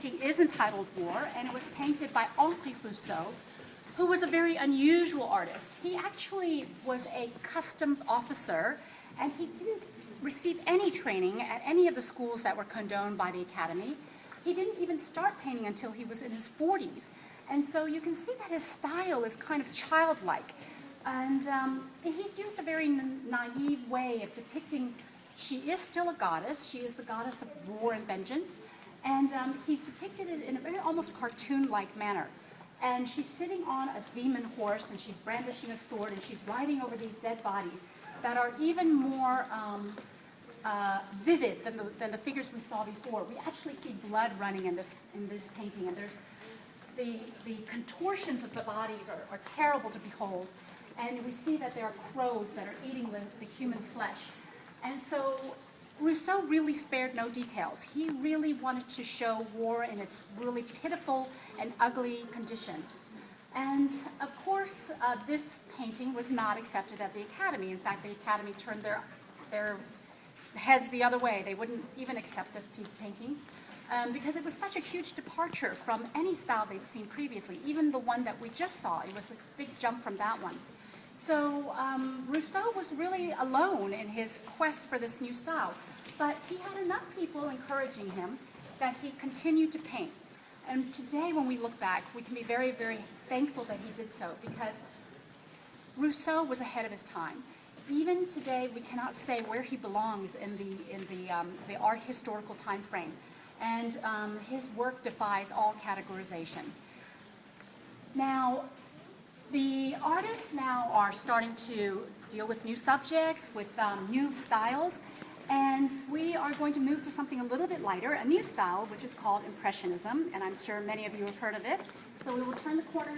painting is entitled War, and it was painted by Henri Rousseau, who was a very unusual artist. He actually was a customs officer, and he didn't receive any training at any of the schools that were condoned by the Academy. He didn't even start painting until he was in his 40s. And so you can see that his style is kind of childlike. And he's used a very naive way of depicting. She is still a goddess. She is the goddess of war and vengeance. And he's depicted it in a very almost cartoon-like manner. And she's sitting on a demon horse, and she's brandishing a sword, and she's riding over these dead bodies that are even more vivid than the figures we saw before. We actually see blood running in this painting, and there's the contortions of the bodies are terrible to behold. And we see that there are crows that are eating the human flesh. And so Rousseau really spared no details. He really wanted to show war in its really pitiful and ugly condition. And of course, this painting was not accepted at the Academy. In fact, the Academy turned their heads the other way. They wouldn't even accept this painting because it was such a huge departure from any style they'd seen previously. Even the one that we just saw, it was a big jump from that one. So Rousseau was really alone in his quest for this new style, but he had enough people encouraging him that he continued to paint. And today, when we look back, we can be very, very thankful that he did so, because Rousseau was ahead of his time. Even today, we cannot say where he belongs in the art historical time frame, and his work defies all categorization. Now, the artists now are starting to deal with new subjects, with new styles, and we are going to move to something a little bit lighter, a new style, which is called Impressionism, and I'm sure many of you have heard of it. So we will turn the corner